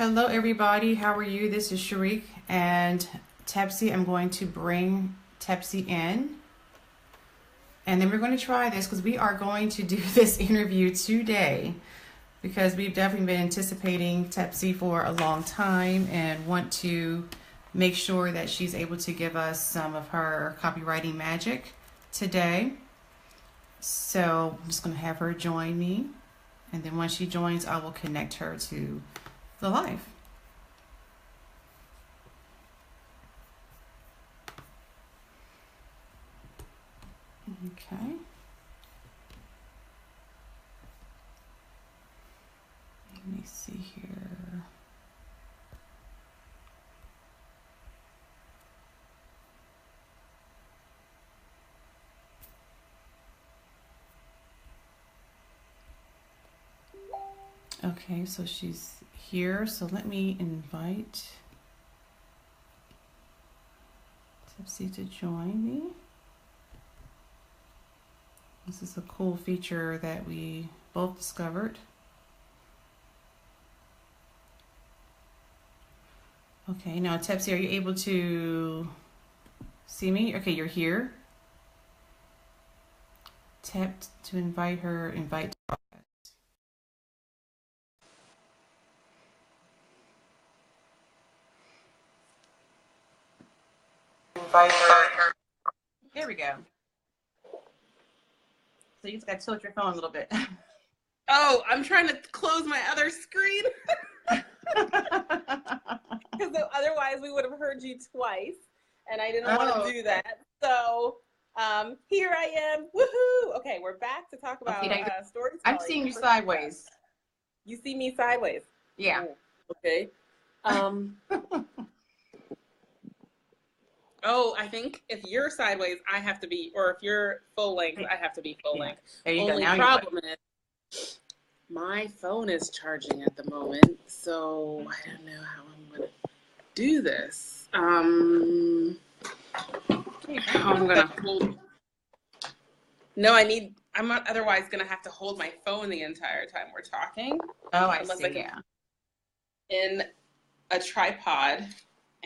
Hello everybody, how are you? This is Sharik and Tepsii. I'm going to bring Tepsii in and then we're going to try this because we are going to do this interview today because we've definitely been anticipating Tepsii for a long time and want to make sure that she's able to give us some of her copywriting magic today. So I'm just going to have her join me, and then once she joins, I will connect her to the live. Okay. Let me see here. Okay, so she's here. So let me invite Tepsii to join me. This is a cool feature that we both discovered. Okay, now Tepsii, are you able to see me? Okay, you're here. Tap to invite her, invite. Invite her. There we go. So you just got to tilt your phone a little bit. Oh, I'm trying to close my other screen. Because otherwise we would have heard you twice. And I didn't want to do that. So here I am. Woohoo! Okay, we're back to talk about storytelling. I'm seeing you sideways. You see me sideways? Yeah. Oh, okay. Oh, I think if you're sideways, I have to be, or if you're full length, I have to be full length. There you Only go. problem is my phone is charging at the moment, so I don't know how I'm going to do this. I'm going to hold. No, I'm not otherwise going to have to hold my phone the entire time we're talking. Oh, I see, yeah. In a tripod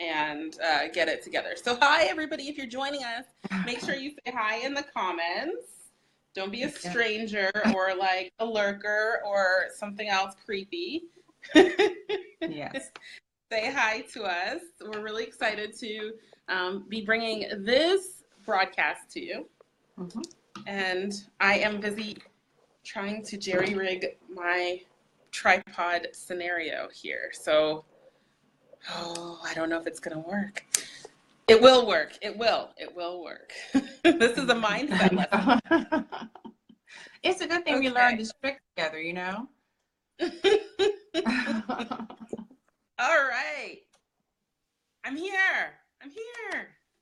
and get it together. So hi everybody, if you're joining us, make sure you say hi in the comments. Don't be a stranger or like a lurker or something else creepy. Yes. Say hi to us. We're really excited to be bringing this broadcast to you. Mm-hmm. And I am busy trying to jerry-rig my tripod scenario here. So I don't know if it's going to work. It will work. It will work. This is a mindset lesson. It's a good thing we learned this trick together, you know? All right. I'm here.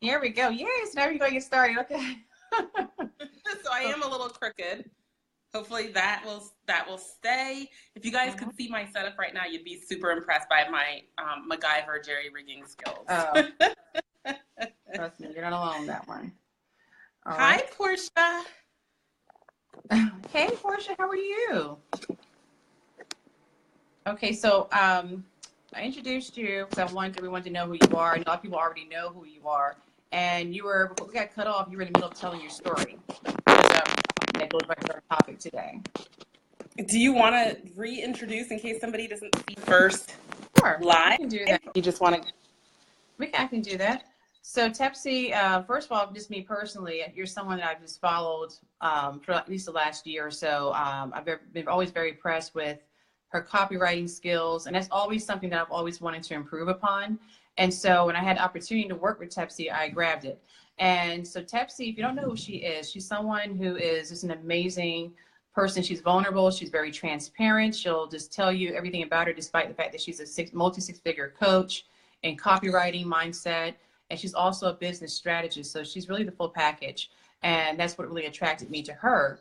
Here we go. Yes, now we're going to get started. Okay. So I am a little crooked. Hopefully that will stay. If you guys could see my setup right now, you'd be super impressed by my MacGyver jerry-rigging skills. Oh. Trust me, you're not alone on that one. All Hi, right. Portia. Hey, Portia, how are you? Okay, so I introduced you because I wanted everyone to know who you are. And a lot of people already know who you are. And before we got cut off, you were in the middle of telling your story. That goes back to our topic today. Do you want to reintroduce in case somebody doesn't see first? Sure, live? I can do that. You just want to? I can do that. So Tepsii, first of all, just me personally, you're someone that I've just followed for at least the last year or so. I've been always very impressed with her copywriting skills, and that's always something that I've always wanted to improve upon. And so when I had the opportunity to work with Tepsii, I grabbed it. And so Tepsii, if you don't know who she is, she's someone who is just an amazing person. She's vulnerable. She's very transparent. She'll just tell you everything about her, despite the fact that she's a multi-six-figure coach in copywriting mindset. And she's also a business strategist. So she's really the full package. And that's what really attracted me to her.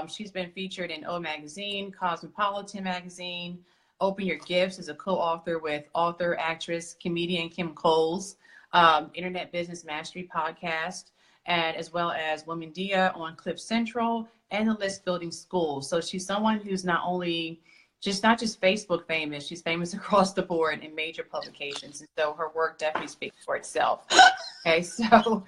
She's been featured in O Magazine, Cosmopolitan Magazine, Open Your Gifts as a co-author with author, actress, comedian Kim Coles, Internet Business Mastery podcast, and as well as Women Dia on Cliff Central and the List Building School. So she's someone who's not only just not just Facebook famous, she's famous across the board in major publications. And so her work definitely speaks for itself. Okay, so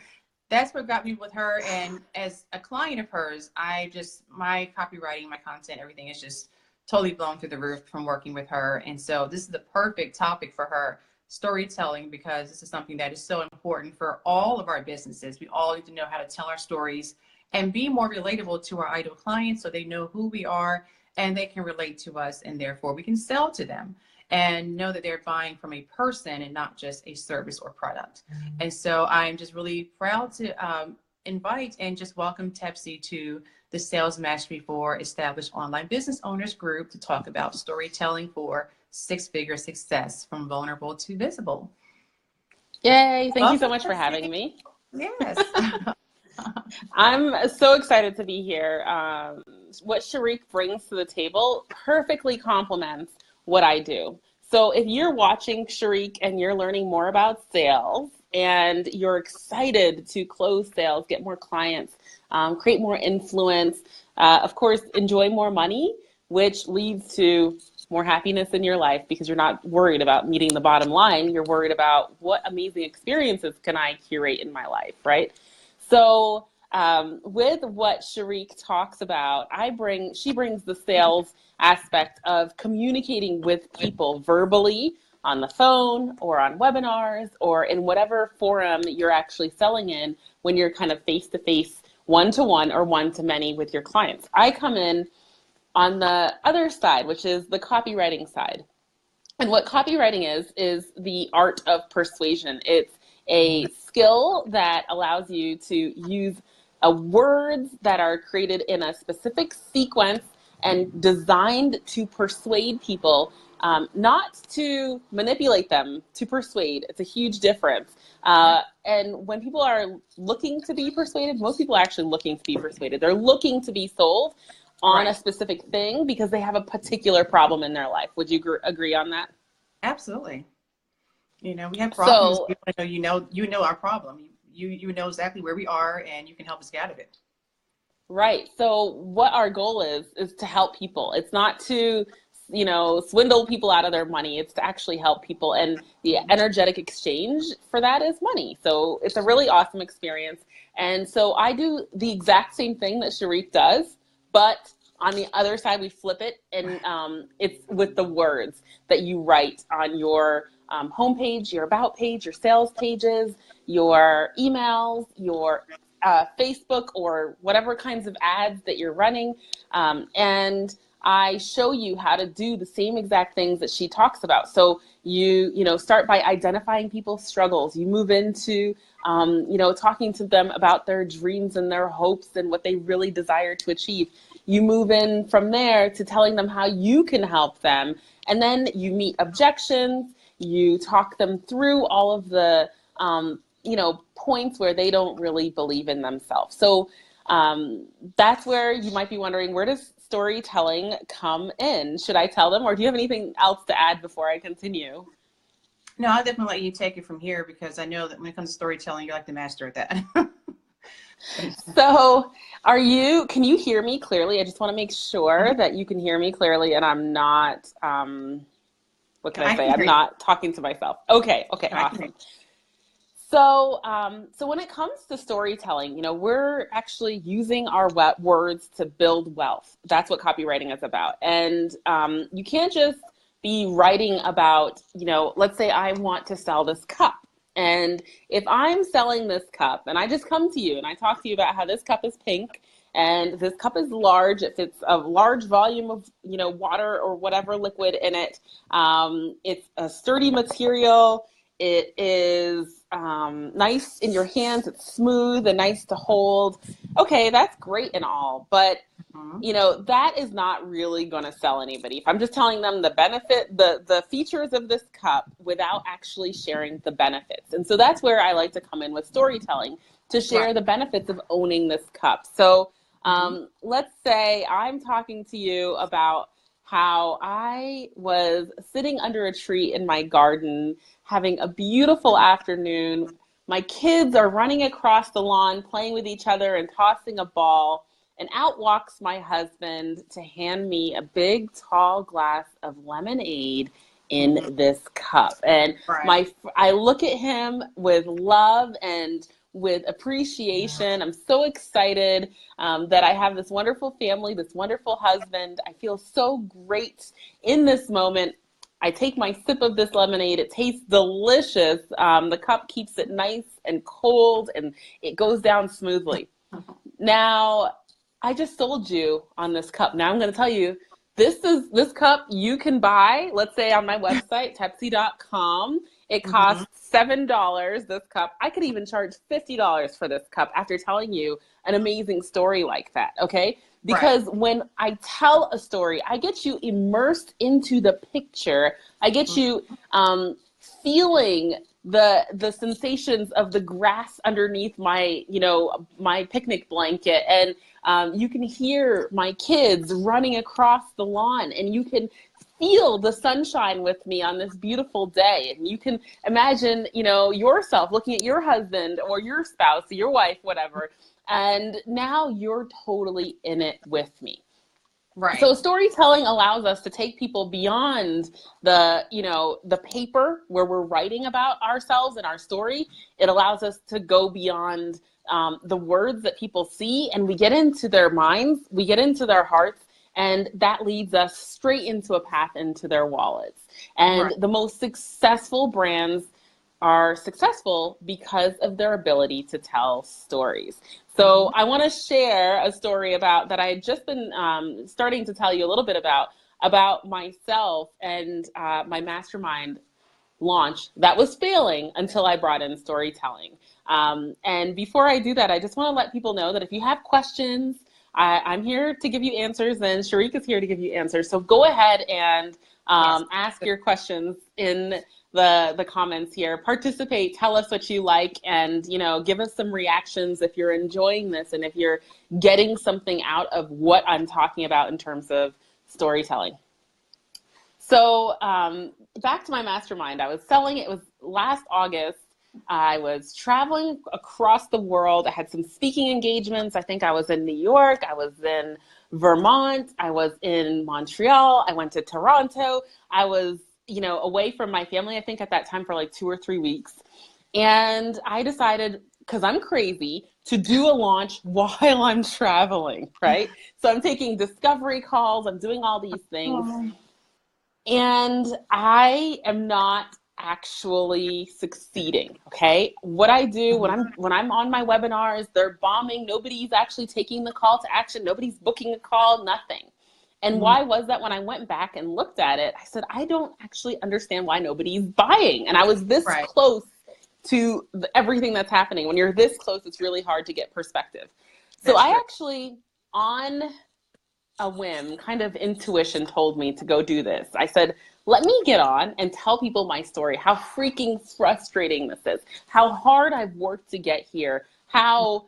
that's what got me with her. And as a client of hers, my copywriting, my content, everything is just totally blown through the roof from working with her. And so this is the perfect topic for her, storytelling, because this is something that is so important for all of our businesses. We all need to know how to tell our stories and be more relatable to our ideal clients so they know who we are and they can relate to us, and therefore we can sell to them and know that they're buying from a person and not just a service or product. And so I'm just really proud to invite and just welcome Tepsii to the Sales Mastery for Established Online Business Owners group to talk about storytelling for six-figure success from vulnerable to visible. Yay, thank you so much for having me. Yes. I'm so excited to be here. What Sharique brings to the table perfectly complements what I do. So if you're watching Sharique and you're learning more about sales and you're excited to close sales, get more clients, create more influence, of course, enjoy more money, which leads to more happiness in your life because you're not worried about meeting the bottom line. You're worried about what amazing experiences can I curate in my life, right? So with what Sharique talks about, she brings the sales aspect of communicating with people verbally on the phone or on webinars or in whatever forum you're actually selling in when you're kind of face-to-face, one-to-one or one-to-many with your clients. I come in on the other side, which is the copywriting side. And what copywriting is the art of persuasion. It's a skill that allows you to use words that are created in a specific sequence and designed to persuade people, not to manipulate them, to persuade. It's a huge difference. And when people are looking to be persuaded, most people are actually looking to be persuaded. They're looking to be sold on a specific thing because they have a particular problem in their life. Would you agree on that? Absolutely. We have problems. So, you know our problem. You know exactly where we are, and you can help us get out of it. Right. So what our goal is to help people. It's not to, swindle people out of their money. It's to actually help people. And the energetic exchange for that is money. So it's a really awesome experience. And so I do the exact same thing that Sharique does, but on the other side, we flip it, and it's with the words that you write on your homepage, your about page, your sales pages, your emails, your Facebook, or whatever kinds of ads that you're running. And I show you how to do the same exact things that she talks about. So you start by identifying people's struggles. You move into talking to them about their dreams and their hopes and what they really desire to achieve. You move in from there to telling them how you can help them. And then you meet objections. You talk them through all of the, points where they don't really believe in themselves. So that's where you might be wondering, where does storytelling come in? Should I tell them, or do you have anything else to add before I continue? No, I'll definitely let you take it from here because I know that when it comes to storytelling, you're like the master at that. So can you hear me clearly? I just want to make sure that you can hear me clearly and I'm not, what can I say? I'm not talking to myself. Okay, awesome. So when it comes to storytelling, we're actually using our words to build wealth. That's what copywriting is about. And you can't just be writing about, let's say I want to sell this cup. And if I'm selling this cup and I just come to you and I talk to you about how this cup is pink and this cup is large, it fits a large volume of, water or whatever liquid in it. It's a sturdy material. It is nice in your hands. It's smooth and nice to hold. Okay, that's great and all, but that is not really going to sell anybody. If I'm just telling them the benefit, the features of this cup without actually sharing the benefits. And so that's where I like to come in with storytelling to share the benefits of owning this cup. So let's say I'm talking to you about how I was sitting under a tree in my garden, having a beautiful afternoon. My kids are running across the lawn, playing with each other and tossing a ball. And out walks my husband to hand me a big, tall glass of lemonade in this cup. And I look at him with love and with appreciation. I'm so excited that I have this wonderful family, this wonderful husband. I feel so great in this moment. I take my sip of this lemonade. It tastes delicious. The cup keeps it nice and cold, and it goes down smoothly. Now, I just sold you on this cup. Now I'm going to tell you, this cup you can buy, let's say on my website, Tepsii.com. It costs $7, this cup. I could even charge $50 for this cup after telling you an amazing story like that, okay? Because when I tell a story, I get you immersed into the picture. I get you feeling the sensations of the grass underneath my, my picnic blanket. And you can hear my kids running across the lawn, and you can feel the sunshine with me on this beautiful day. And you can imagine, yourself looking at your husband or your spouse, or your wife, whatever. And now you're totally in it with me. Right. So storytelling allows us to take people beyond the paper where we're writing about ourselves and our story. It allows us to go beyond the words that people see, and we get into their minds, we get into their hearts, and that leads us straight into a path into their wallets. And the most successful brands are successful because of their ability to tell stories. So I want to share a story that I had just been starting to tell you a little bit about myself and my mastermind launch that was failing until I brought in storytelling. And before I do that, I just want to let people know that if you have questions, I'm here to give you answers, and Sharik is here to give you answers. So go ahead and ask your questions in the comments here. Participate, tell us what you like, and give us some reactions if you're enjoying this and if you're getting something out of what I'm talking about in terms of storytelling. So back to my mastermind. I was selling, it was last August. I was traveling across the world. I had some speaking engagements. I think I was in New York. I was in Vermont. I was in Montreal. I went to Toronto. I was away from my family, I think at that time for like 2 or 3 weeks. And I decided, because I'm crazy, to do a launch while I'm traveling, right? So I'm taking discovery calls. I'm doing all these things. And I am not actually succeeding, okay? What I do when I'm on my webinars, they're bombing. Nobody's actually taking the call to action. Nobody's booking a call, nothing. And why was that? When I went back and looked at it, I said, I don't actually understand why nobody's buying. And I was this close to everything that's happening. When you're this close, it's really hard to get perspective. So I actually, on a whim, kind of intuition told me to go do this. I said, let me get on and tell people my story, how freaking frustrating this is, how hard I've worked to get here, how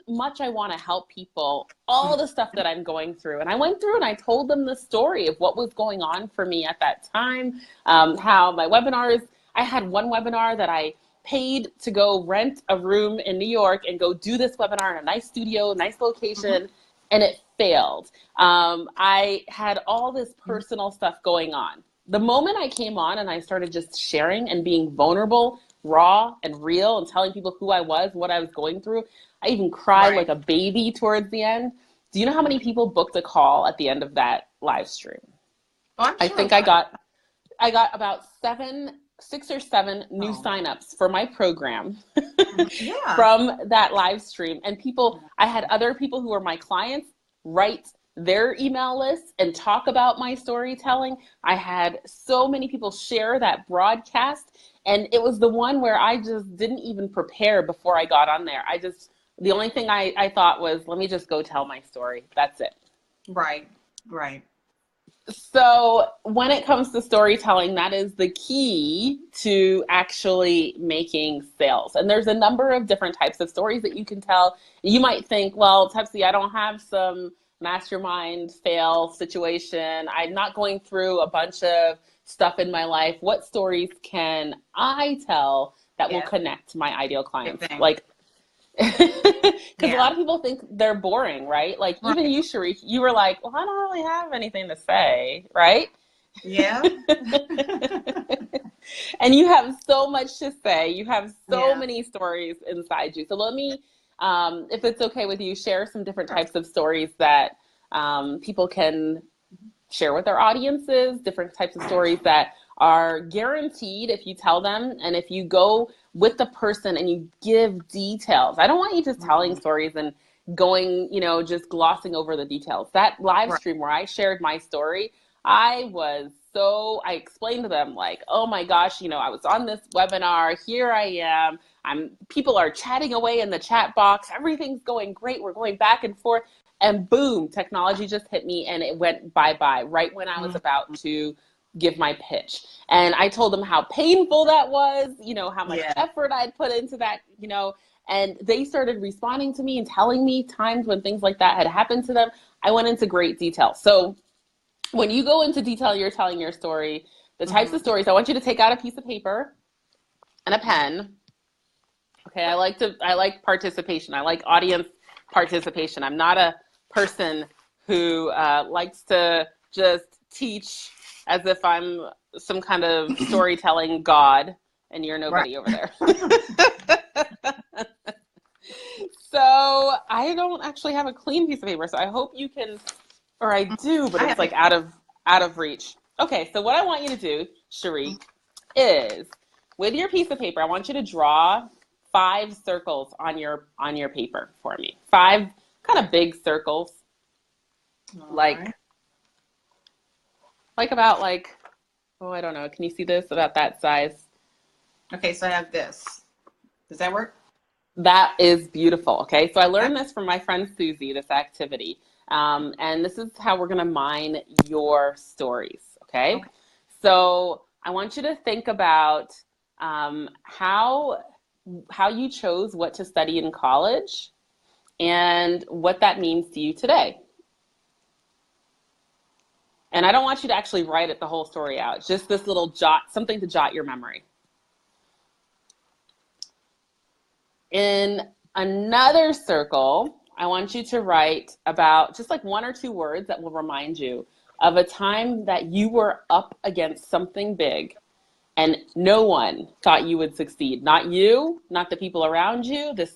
much I want to help people, all the stuff that I'm going through. And I went through and I told them the story of what was going on for me at that time, how my webinars, I had one webinar that I paid to go rent a room in New York and go do this webinar in a nice studio, nice location, and it failed. I had all this personal stuff going on. The moment I came on and I started just sharing and being vulnerable, raw and real, and telling people who I was, what I was going through, I even cried like a baby towards the end. Do you know how many people booked a call at the end of that live stream? I think I got about 6 or 7 new signups for my program from that live stream. And I had other people who were my clients write their email lists and talk about my storytelling. I had so many people share that broadcast, and it was the one where I just didn't even prepare before I got on there. The only thing I thought was, let me just go tell my story. That's it. Right. So when it comes to storytelling, that is the key to actually making sales. And there's a number of different types of stories that you can tell. You might think, well, Tepsii, I don't have some mastermind fail situation. I'm not going through a bunch of stuff in my life. What stories can I tell that will connect to my ideal clients? Like, Because a lot of people think they're boring, right? Like even you, Sharif, you were like, well, I don't really have anything to say, right? Yeah. And you have so much to say. You have so many stories inside you. So let me, if it's okay with you, share some different types of stories that people can share with their audiences, different types of stories that are guaranteed if you tell them and if you go with the person and you give details. I don't want you just telling stories and going, just glossing over the details. That live stream where I shared my story, I explained to them like, oh my gosh, I was on this webinar, here I am, people are chatting away in the chat box, everything's going great, we're going back and forth, and boom, technology just hit me and it went bye-bye right when I was about to give my pitch. And I told them how painful that was, how much effort I'd put into that, and they started responding to me and telling me times when things like that had happened to them. I went into great detail. So when you go into detail, you're telling your story, the types of stories, I want you to take out a piece of paper and a pen. Okay, I like participation. I like audience participation. I'm not a person who likes to just teach as if I'm some kind of storytelling god and you're nobody over there. So I don't actually have a clean piece of paper, so I hope you can, or I do, but it's like out of reach. Okay, so what I want you to do, Sharif, is with your piece of paper, I want you to draw 5 circles on your paper for me. 5 kind of big circles. Like about I don't know. Can you see this? About that size. Okay, so I have this. Does that work? That is beautiful. Okay, so I learned this from my friend Susie, this activity. And this is how we're going to mine your stories. Okay? So I want you to think about how you chose what to study in college and what that means to you today. And I don't want you to actually write the whole story out, just this little something to jot your memory. In another circle, I want you to write about just like 1 or 2 words that will remind you of a time that you were up against something big and no one thought you would succeed. Not you, not the people around you. This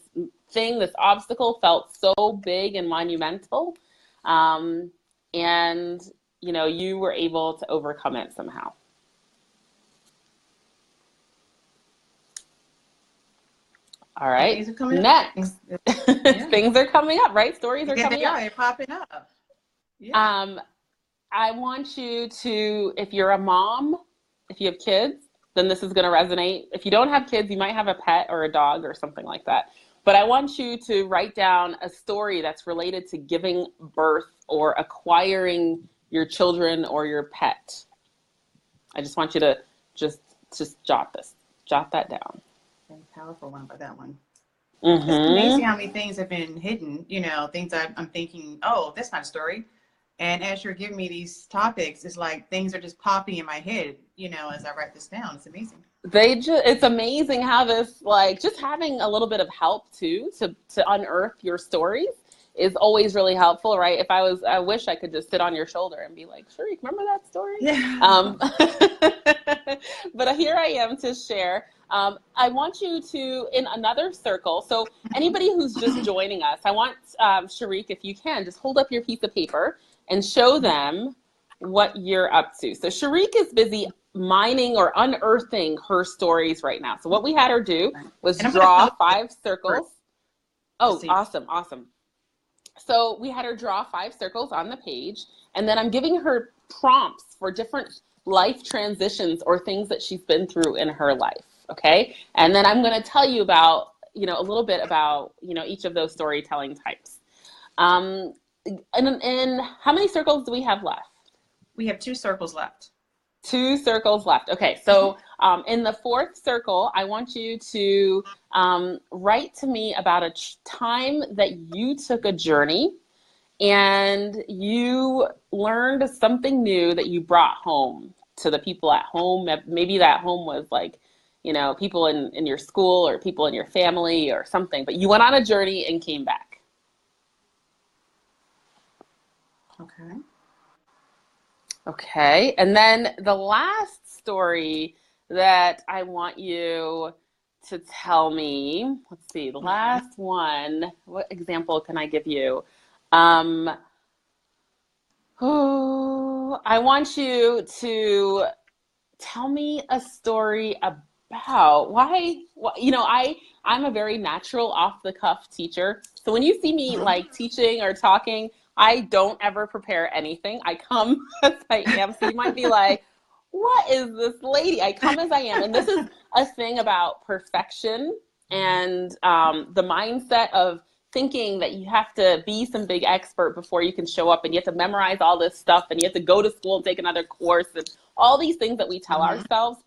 obstacle felt so big and monumental. And you were able to overcome it somehow. All right. Things are coming Next. up. Things are coming up, right? Stories are coming up. They're popping up. Yeah. I want you to, if you're a mom, if you have kids, then this is going to resonate. If you don't have kids, you might have a pet or a dog or something like that. But I want you to write down a story that's related to giving birth or acquiring your children or your pet. I just want you to just jot that down. Very powerful one by that one. Mm-hmm. It's amazing how many things have been hidden, things I'm thinking, oh, that's not a story. And as you're giving me these topics, it's like things are just popping in my head, as I write this down. It's amazing. It's amazing how this, just having a little bit of help too, to unearth your stories is always really helpful, right? I wish I could just sit on your shoulder and be like, sure, you remember that story? Yeah. But here I am to share. I want you to, in another circle, so anybody who's just joining us, I want Sharik, if you can, just hold up your piece of paper and show them what you're up to. So Sharik is busy mining or unearthing her stories right now. So what we had her do was draw 5 circles. Oh, awesome. So we had her draw 5 circles on the page, and then I'm giving her prompts for different life transitions or things that she's been through in her life, okay? And then I'm going to tell you about, a little bit about, each of those storytelling types. And how many circles do we have left? We have 2 circles left. 2 circles left. Okay, so in the 4th circle, I want you to write to me about a time that you took a journey and you learned something new that you brought home to the people at home. Maybe that home was like people in your school or people in your family or something, but you went on a journey and came back. Okay. Okay. And then the last story that I want you to tell me, let's see, the last one, what example can I give you? I want you to tell me a story about why I'm a very natural off the cuff teacher. So when you see me like teaching or talking, I don't ever prepare anything. I come as I am. So you might be like, what is this lady? I come as I am. And this is a thing about perfection and the mindset of thinking that you have to be some big expert before you can show up, and you have to memorize all this stuff, and you have to go to school and take another course, and all these things that we tell ourselves.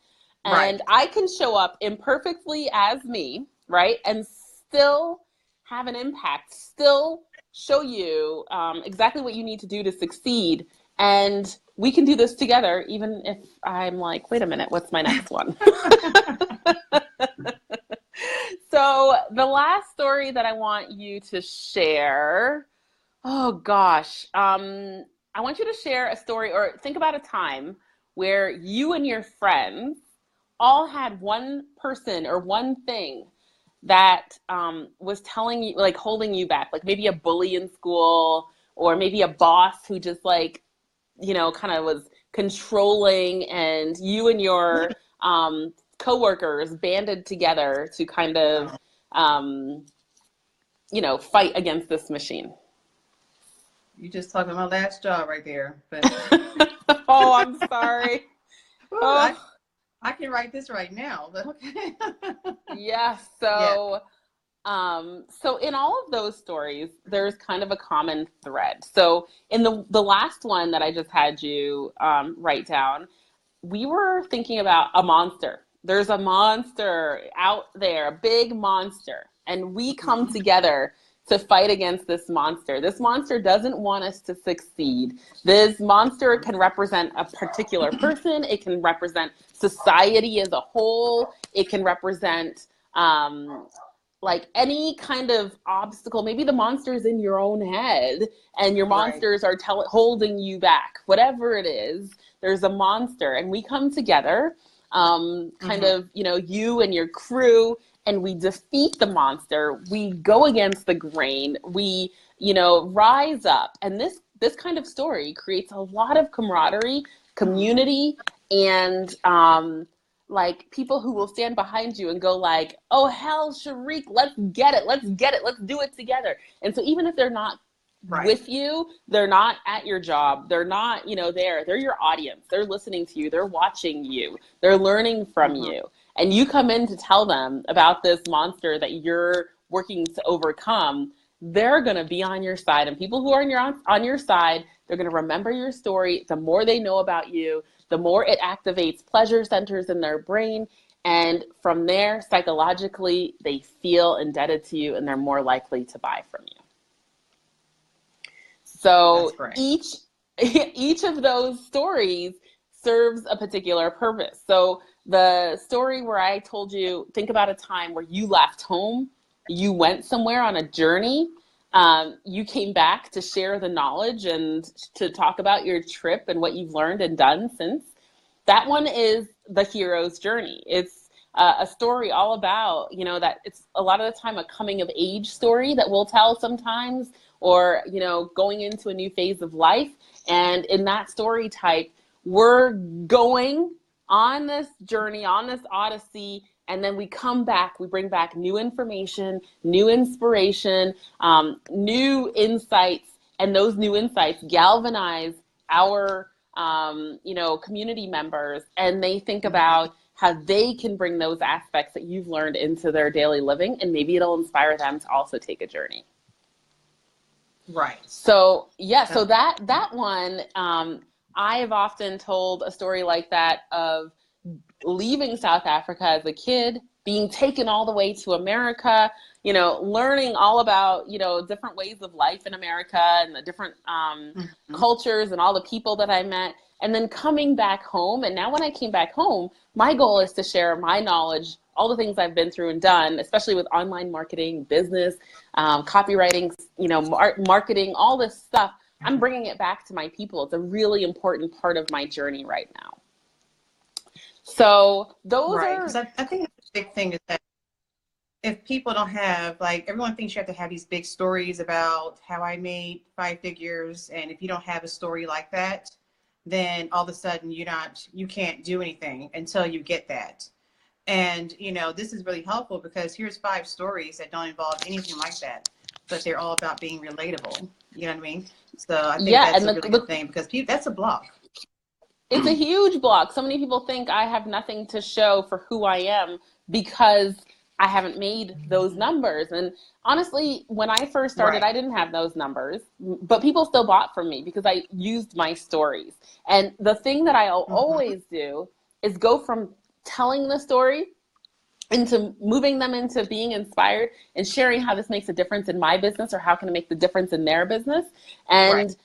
And I can show up imperfectly as me, right? And still have an impact, still show you exactly what you need to do to succeed. And we can do this together, even if I'm like, wait a minute, what's my next one? So the last story that I want you to share, oh gosh, I want you to share a story, or think about a time where you and your friends all had one person or one thing that was telling you, like holding you back, like maybe a bully in school, or maybe a boss who just like, kind of was controlling, and you and your coworkers banded together to kind of, fight against this machine. You just talking my last job right there. But oh, I'm sorry. Well, I can write this right now. But okay. Yeah. So, so in all of those stories, there's kind of a common thread. So in the last one that I just had you write down, we were thinking about a monster. There's a monster out there, a big monster, and we come together to fight against this monster. This monster doesn't want us to succeed. This monster can represent a particular person. It can represent society as a whole. It can represent like any kind of obstacle. Maybe the monster is in your own head, and your monsters are holding you back. Whatever it is, there's a monster, and we come together, kind of, you and your crew, and we defeat the monster. We go against the grain. We, rise up. And this kind of story creates a lot of camaraderie, community, and like people who will stand behind you and go like, oh, hell, Sharik, let's get it. Let's do it together. And so even if they're not with you, they're not at your job, they're not, they're your audience. They're listening to you. They're watching you. They're learning from you. And you come in to tell them about this monster that you're working to overcome. They're going to be on your side. And people who are on your side, they're going to remember your story. The more they know about you, the more it activates pleasure centers in their brain. And from there, psychologically, they feel indebted to you, and they're more likely to buy from you. So each of those stories serves a particular purpose. So the story where I told you, think about a time where you left home, you went somewhere on a journey, you came back to share the knowledge and to talk about your trip and what you've learned and done since. That one is the hero's journey. It's a story all about, that it's a lot of the time a coming of age story that we'll tell sometimes, or, going into a new phase of life. And in that story type, we're going on this journey, on this odyssey, and then we come back, we bring back new information, new inspiration, new insights, and those new insights galvanize our, community members, and they think about how they can bring those aspects that you've learned into their daily living, and maybe it'll inspire them to also take a journey. Right. So, so that one, I've often told a story like that of leaving South Africa as a kid, being taken all the way to America, learning all about, different ways of life in America and the different cultures and all the people that I met. and then coming back home. And now when I came back home, my goal is to share my knowledge, all the things I've been through and done, especially with online marketing, business, copywriting, marketing, all this stuff. I'm bringing it back to my people. It's a really important part of my journey right now. So those Right. are... Because I think the big thing is that if people don't have, like, everyone thinks you have to have these big stories about how I made 5 figures. And if you don't have a story like that, then all of a sudden you can't do anything until you get that. And, this is really helpful because here's 5 stories that don't involve anything like that, but they're all about being relatable. You know what I mean? So I think that's a really good thing because that's a block. It's a huge block. So many people think I have nothing to show for who I am because I haven't made those numbers. And honestly, when I first started, I didn't have those numbers, but people still bought from me because I used my stories. And the thing that I'll always do is go from telling the story into moving them into being inspired and sharing how this makes a difference in my business or how can it make the difference in their business. And,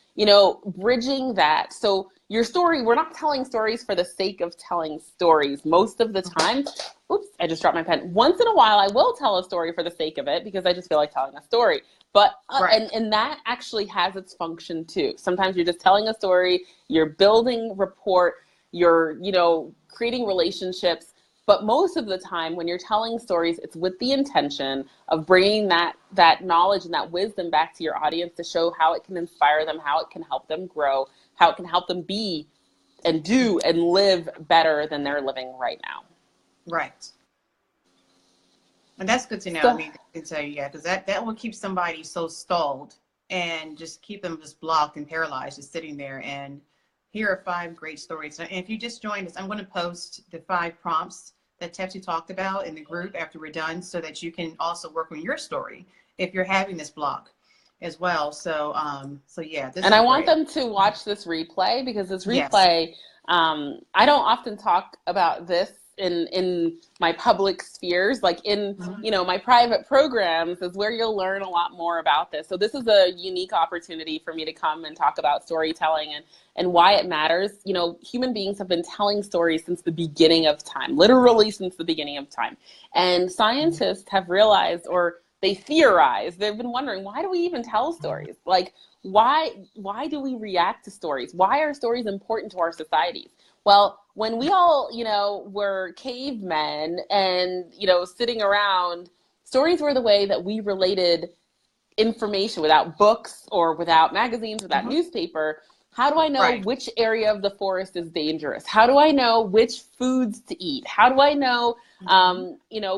bridging that. So your story, we're not telling stories for the sake of telling stories. Most of the time, oops, I just dropped my pen. Once in a while, I will tell a story for the sake of it because I just feel like telling a story. But, and that actually has its function too. Sometimes you're just telling a story, you're building rapport, you're, creating relationships. But most of the time when you're telling stories, it's with the intention of bringing that knowledge and that wisdom back to your audience to show how it can inspire them, how it can help them grow, how it can help them be and do and live better than they're living right now. Right. And that's good to know. I can tell you, because that will keep somebody so stalled and just keep them just blocked and paralyzed, just sitting there. And here are 5 great stories. And if you just joined us, I'm going to post the 5 prompts that Tepsii talked about in the group after we're done so that you can also work on your story if you're having this block as well. So yeah. And I want them to watch this replay because this replay, I don't often talk about this in my public spheres, like in, my private programs is where you'll learn a lot more about this. So this is a unique opportunity for me to come and talk about storytelling and why it matters. Human beings have been telling stories since the beginning of time, literally since the beginning of time. And scientists have realized, or they theorize, they've been wondering, why do we even tell stories? Like, why do we react to stories? Why are stories important to our societies? Well, when we all, were cavemen and, sitting around, stories were the way that we related information without books or without magazines, without newspaper. How do I know which area of the forest is dangerous? How do I know which foods to eat? How do I know,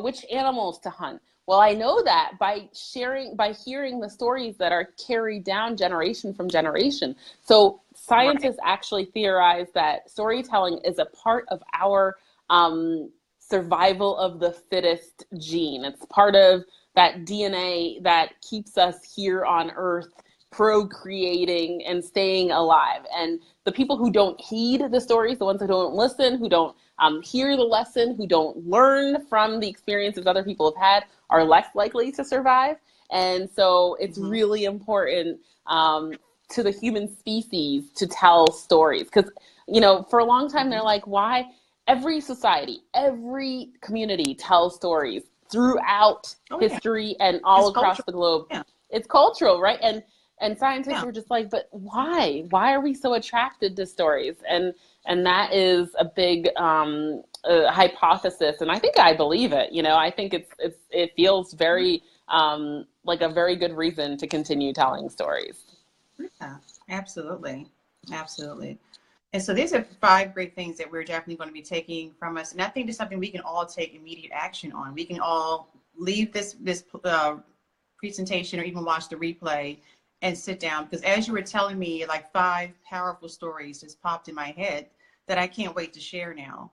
which animals to hunt? Well, I know that by hearing the stories that are carried down generation from generation. So scientists actually theorize that storytelling is a part of our survival of the fittest gene. It's part of that DNA that keeps us here on Earth procreating and staying alive. And the people who don't heed the stories, the ones who don't listen, who don't hear the lesson, who don't learn from the experiences other people have had, are less likely to survive. And so it's really important to the human species to tell stories. Because, for a long time, they're like, why? Every society, every community tells stories throughout history and all across the globe. Yeah. It's cultural, right? And scientists are just like, but why? Why are we so attracted to stories? And that is a big hypothesis, and I think I believe it. I think it feels very like a very good reason to continue telling stories. Yeah, absolutely. And so these are 5 great things that we're definitely going to be taking from us, and I think it's something we can all take immediate action on. We can all leave this presentation or even watch the replay and sit down, because as you were telling me, like 5 powerful stories just popped in my head that I can't wait to share now,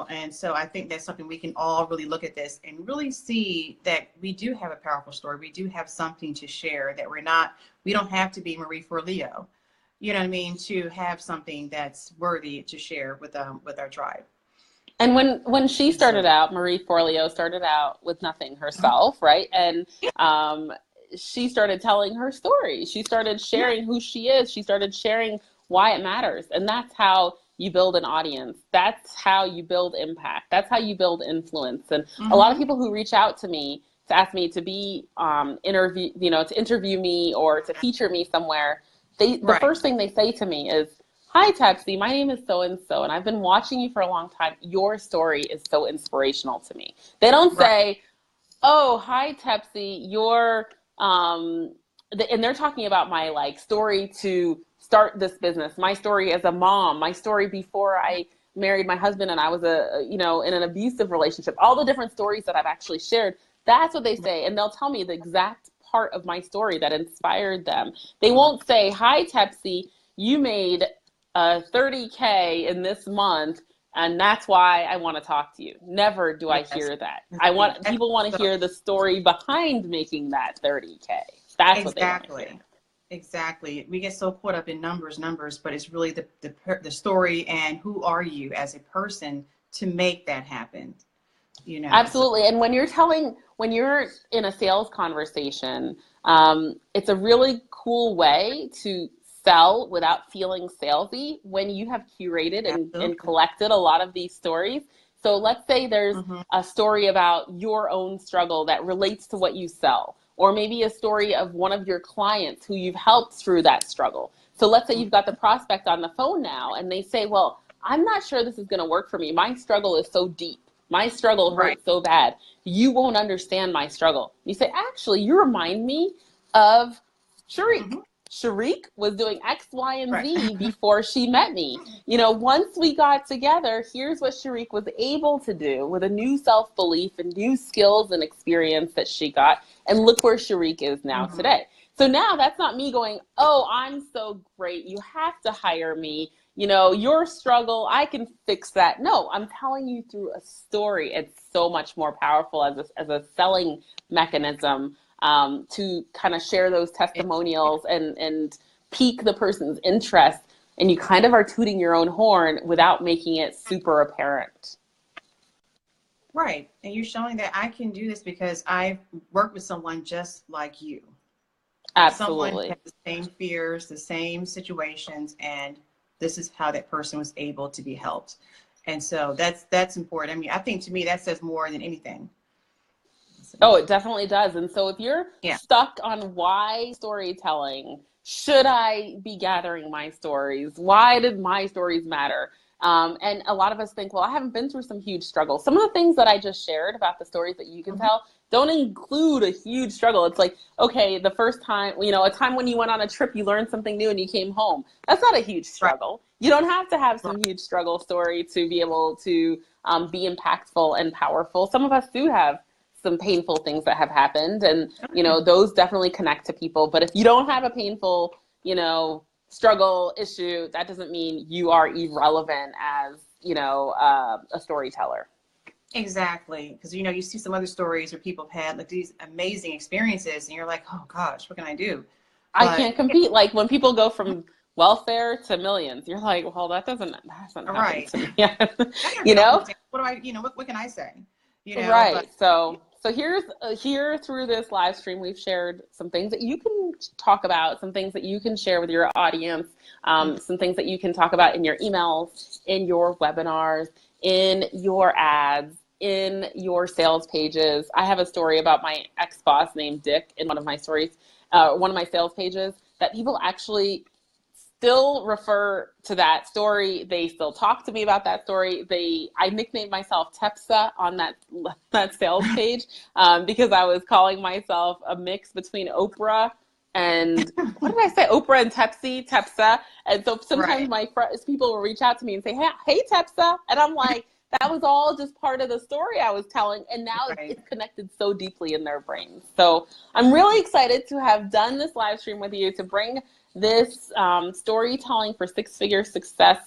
and so I think that's something we can all really look at this and really see that we do have a powerful story. We do have something to share, that we don't have to be Marie Forleo, to have something that's worthy to share with our tribe. And when she started out, Marie Forleo started out with nothing herself, right? And she started telling her story. She started sharing who she is. She started sharing why it matters. And that's how you build an audience. That's how you build impact. That's how you build influence. And a lot of people who reach out to me to ask me to be to interview me or to feature me somewhere, the first thing they say to me is, "Hi, Tepsii, my name is so-and-so, and I've been watching you for a long time. Your story is so inspirational to me." They don't say, "Oh, hi, Tepsii, you're," and they're talking about my like story to start this business, my story as a mom, my story before I married my husband and I was in an abusive relationship, all the different stories that I've actually shared. That's what they say. And they'll tell me the exact part of my story that inspired them. They won't say, "Hi, Tepsii, you made 30K in this month, and that's why I want to talk to you." Never do I hear that. People want to hear the story behind making that 30K. That's what they want to hear. Exactly. We get so caught up in numbers, but it's really the story and who are you as a person to make that happen. Absolutely. And when you're in a sales conversation, it's a really cool way to sell without feeling salesy when you have curated and collected a lot of these stories. So let's say there's a story about your own struggle that relates to what you sell, or maybe a story of one of your clients who you've helped through that struggle. So let's say you've got the prospect on the phone now and they say, "Well, I'm not sure this is going to work for me. My struggle is so deep. My struggle hurts so bad. You won't understand my struggle." You say, "Actually, you remind me of Sharik. Sharik was doing X, Y, and Z before she met me. Once we got together, here's what Sharik was able to do with a new self-belief and new skills and experience that she got. And look where Sharik is now today." So now that's not me going, "Oh, I'm so great. You have to hire me. Your struggle, I can fix that." No, I'm telling you through a story. It's so much more powerful as a selling mechanism to kind of share those testimonials and pique the person's interest. And you kind of are tooting your own horn without making it super apparent. Right. And you're showing that I can do this because I've worked with someone just like you. Absolutely. Someone has the same fears, the same situations, and this is how that person was able to be helped. And so that's important. I mean, I think to me that says more than anything. Oh, it definitely does. And so if you're stuck on why storytelling, should I be gathering my stories? Why did my stories matter? And a lot of us think, well, I haven't been through some huge struggles. Some of the things that I just shared about the stories that you can tell don't include a huge struggle. It's like, okay, the first time, a time when you went on a trip, you learned something new and you came home. That's not a huge struggle. You don't have to have some huge struggle story to be able to be impactful and powerful. Some of us do have some painful things that have happened, and those definitely connect to people. But if you don't have a painful struggle issue, that doesn't mean you are irrelevant as a storyteller. Exactly. Because you see some other stories where people have had like these amazing experiences and you're like, "Oh gosh, what can I do?" I can't compete. Like when people go from welfare to millions, you're like, "Well, that doesn't happen to me." What can I say? Right. So here through this live stream, we've shared some things that you can talk about, some things that you can share with your audience, some things that you can talk about in your emails, in your webinars, in your ads, in your sales pages. I have a story about my ex-boss named Dick in one of my stories, one of my sales pages, that people actually still refer to that story. They still talk to me about that story. I nicknamed myself Tepsii on that sales page because I was calling myself a mix between Oprah and what did I say? Oprah and Tepsii. And so sometimes my people will reach out to me and say, hey, Tepsii. And I'm like, that was all just part of the story I was telling. And now it's connected so deeply in their brains. So I'm really excited to have done this live stream with you to bring this storytelling for six-figure success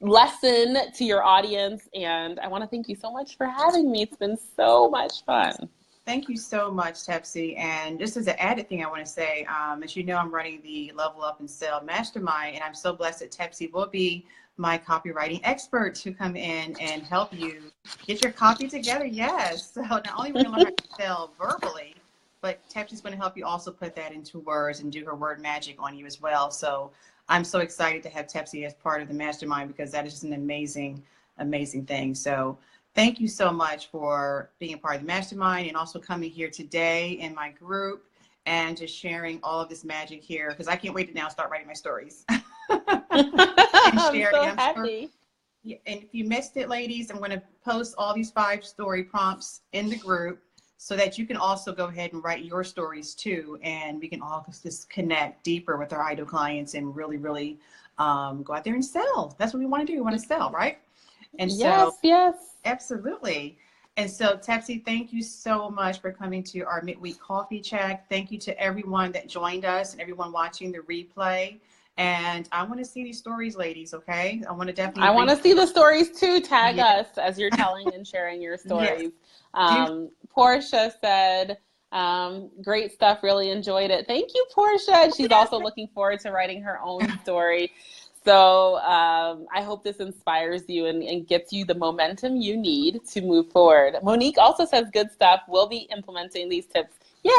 lesson to your audience. And I want to thank you so much for having me. It's been so much fun. Thank you so much, Tepsii. And just as an added thing, I want to say, as you know, I'm running the Level Up and Sell Mastermind, and I'm so blessed that Tepsii will be my copywriting expert to come in and help you get your copy together. Yes. So not only are we going to learn how to sell verbally, but Tepsii's going to help you also put that into words and do her word magic on you as well. So I'm so excited to have Tepsii as part of the mastermind because that is just an amazing, amazing thing. So thank you so much for being a part of the mastermind and also coming here today in my group and just sharing all of this magic here because I can't wait to now start writing my stories. I'm so happy. And if you missed it, ladies, I'm going to post all these 5 story prompts in the group so that you can also go ahead and write your stories too. And we can all just connect deeper with our ideal clients and really, really go out there and sell. That's what we want to do. We want to sell, right? And so, yes, absolutely. And so, Tepsii, thank you so much for coming to our midweek coffee chat. Thank you to everyone that joined us and everyone watching the replay. And I want to see these stories, ladies, okay? I want to definitely. I want to see the stories too. Tag us as you're telling and sharing your stories. Yes. Portia said, great stuff, really enjoyed it. Thank you, Portia. She's also looking forward to writing her own story. So I hope this inspires you and gets you the momentum you need to move forward. Monique also says good stuff. We'll be implementing these tips. Yay!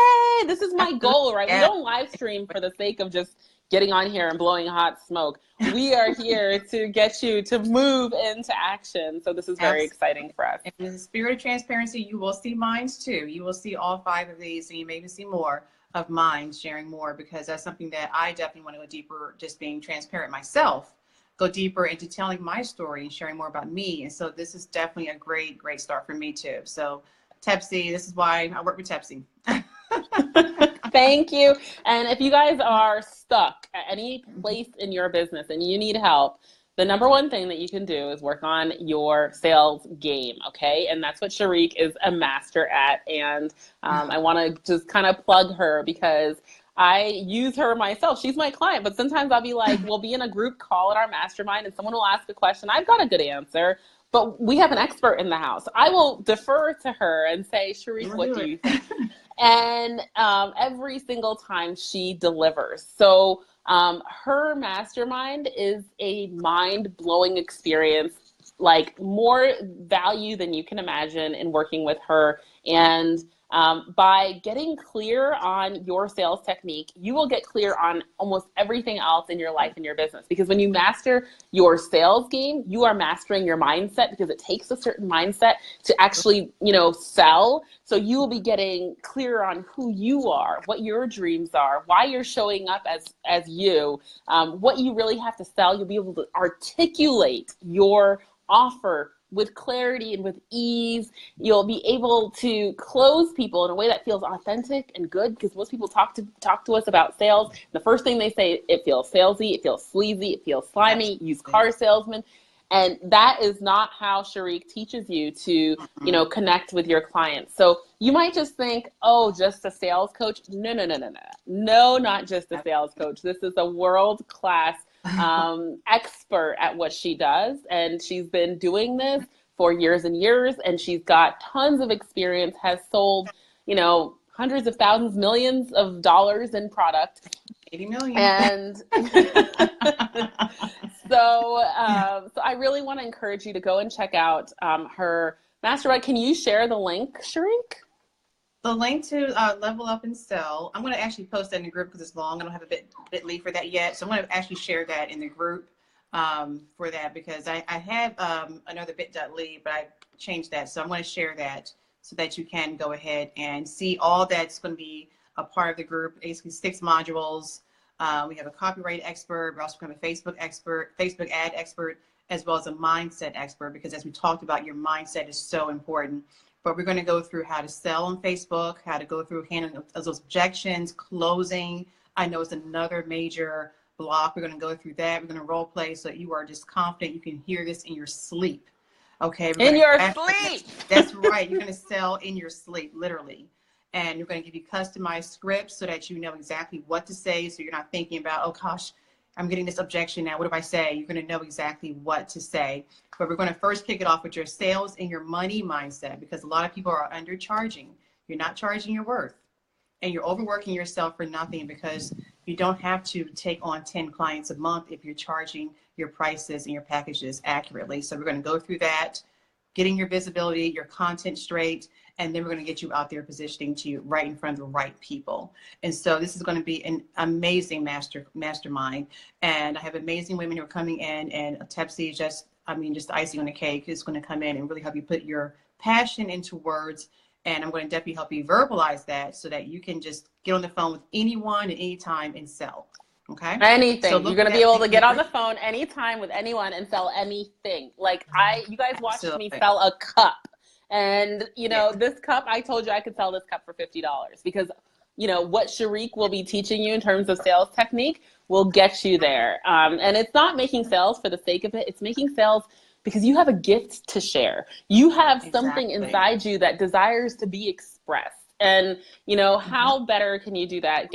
This is my goal, right? We don't live stream for the sake of just getting on here and blowing hot smoke. We are here to get you to move into action. So this is very exciting for us. And in the spirit of transparency, you will see mines too. You will see all 5 of these, and you may even see more of mine sharing more because that's something that I definitely want to go deeper, just being transparent myself, go deeper into telling my story and sharing more about me. And so this is definitely a great, great start for me too. So Tepsii, this is why I work with Tepsii. Thank you. And if you guys are stuck at any place in your business and you need help, the number one thing that you can do is work on your sales game, okay? And that's what Sharique is a master at. And I want to just kind of plug her because I use her myself. She's my client, but sometimes I'll be like, we'll be in a group call at our mastermind and someone will ask a question. I've got a good answer, but we have an expert in the house. I will defer to her and say, Sharique, what do you think? And every single time she delivers. So her mastermind is a mind-blowing experience, like more value than you can imagine in working with her. And by getting clear on your sales technique, you will get clear on almost everything else in your life and your business. Because when you master your sales game, you are mastering your mindset because it takes a certain mindset to actually, sell. So you will be getting clear on who you are, what your dreams are, why you're showing up as you, what you really have to sell. You'll be able to articulate your offer with clarity and with ease. You'll be able to close people in a way that feels authentic and good because most people talk to us about sales. The first thing they say, it feels salesy, it feels sleazy, it feels slimy, use car salesman. And that is not how Sharique teaches you to, connect with your clients. So you might just think, oh, just a sales coach. No. No, not just a sales coach. This is a world-class expert at what she does. And she's been doing this for years and years. And she's got tons of experience, has sold, hundreds of thousands, millions of dollars in product. 80 million. And so I really want to encourage you to go and check out her mastermind. Can you share the link, Sharique? The link to Level Up and Sell, I'm going to actually post that in the group because it's long. I don't have a bit.ly for that yet. So I'm going to actually share that in the group for that because I have another bit.ly, but I changed that. So I'm going to share that so that you can go ahead and see all that's going to be a part of the group. Basically 6 modules. We have a copyright expert. We're also going to have a Facebook expert, Facebook ad expert, as well as a mindset expert because as we talked about, your mindset is so important. But we're going to go through how to sell on Facebook, how to go through handling those objections, closing. I know it's another major block. We're going to go through that. We're going to role play so that you are just confident. You can hear this in your sleep. Okay. In your sleep. That's right. You're going to sell in your sleep, literally. And we're going to give you customized scripts so that you know exactly what to say. So you're not thinking about, oh gosh, I'm getting this objection now. What do I say? You're going to know exactly what to say. But we're going to first kick it off with your sales and your money mindset because a lot of people are undercharging. You're not charging your worth. And you're overworking yourself for nothing because you don't have to take on 10 clients a month if you're charging your prices and your packages accurately. So we're going to go through that, getting your visibility, your content straight, and then we're going to get you out there positioning to you right in front of the right people. And so this is going to be an amazing mastermind. And I have amazing women who are coming in, and Tepsii just the icing on the cake is going to come in and really help you put your passion into words. And I'm going to definitely help you verbalize that so that you can just get on the phone with anyone at any time and sell. Okay. Anything. So you're going to be able to get on the phone anytime with anyone and sell anything. Like you guys watched me sell a cup. And, this cup, I told you I could sell this cup for $50 because, what Sharique will be teaching you in terms of sales technique will get you there. And it's not making sales for the sake of it. It's making sales because you have a gift to share. You have something inside you that desires to be expressed. And, how better can you do that?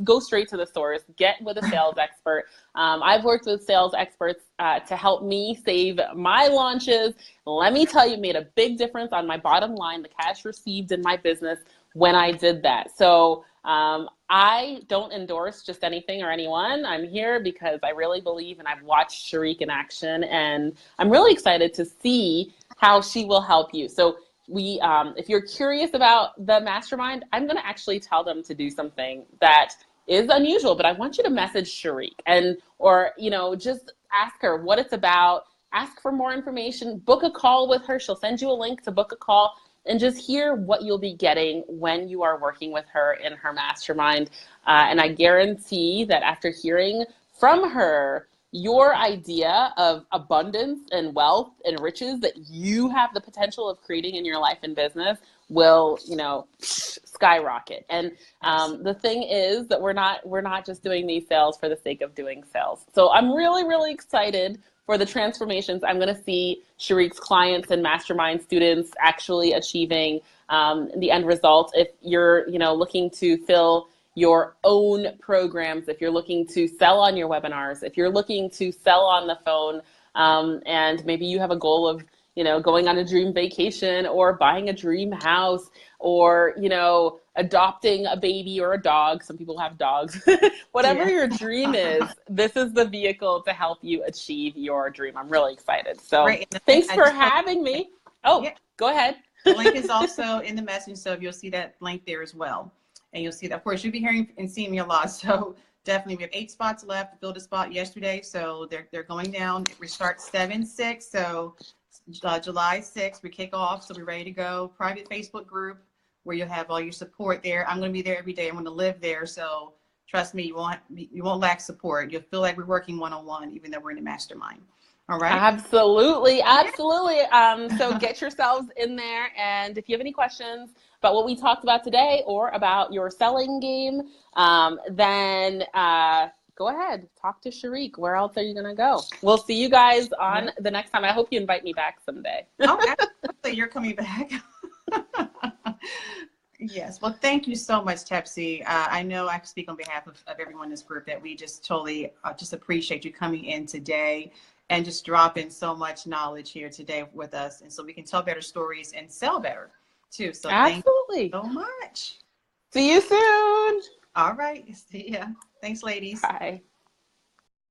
Go straight to the source, get with a sales expert. I've worked with sales experts to help me save my launches. Let me tell you, it made a big difference on my bottom line, the cash received in my business when I did that. So I don't endorse just anything or anyone. I'm here because I really believe, and I've watched Sharique in action, and I'm really excited to see how she will help you. So if you're curious about the mastermind, I'm going to actually tell them to do something that is unusual, but I want you to message Sharique or just ask her what it's about, ask for more information, book a call with her. She'll send you a link to book a call and just hear what you'll be getting when you are working with her in her mastermind. And I guarantee that after hearing from her, your idea of abundance and wealth and riches that you have the potential of creating in your life and business will, skyrocket. And the thing is that we're not just doing these sales for the sake of doing sales. So I'm really, really excited for the transformations I'm going to see Sharique's clients and mastermind students actually achieving the end result. If you're, looking to fill your own programs, if you're looking to sell on your webinars, if you're looking to sell on the phone, and maybe you have a goal of, going on a dream vacation or buying a dream house or, adopting a baby or a dog. Some people have dogs. Whatever your dream is, this is the vehicle to help you achieve your dream. I'm really excited. So thanks for having me. Go ahead. The link is also in the message, so you'll see that link there as well. And you'll see that, of course, you'll be hearing and seeing me a lot. So definitely, we have 8 spots left. We filled a spot yesterday, so they're going down. We start 7/6, so July 6th, we kick off, so we're ready to go. Private Facebook group where you'll have all your support there. I'm going to be there every day. I'm going to live there, so trust me, you won't lack support. You'll feel like we're working one-on-one, even though we're in a mastermind. All right. Absolutely. So get yourselves in there. And if you have any questions about what we talked about today or about your selling game, then go ahead, talk to Sharique. Where else are you going to go? We'll see you guys on the next time. I hope you invite me back someday. Oh, absolutely. You're coming back. Yes. Well, thank you so much, Tepsii. I know I can speak on behalf of everyone in this group that we just totally just appreciate you coming in today and just dropping so much knowledge here today with us. And so we can tell better stories and sell better too. So absolutely. Thank you so much. See you soon. All right. See ya. Thanks, ladies. Bye.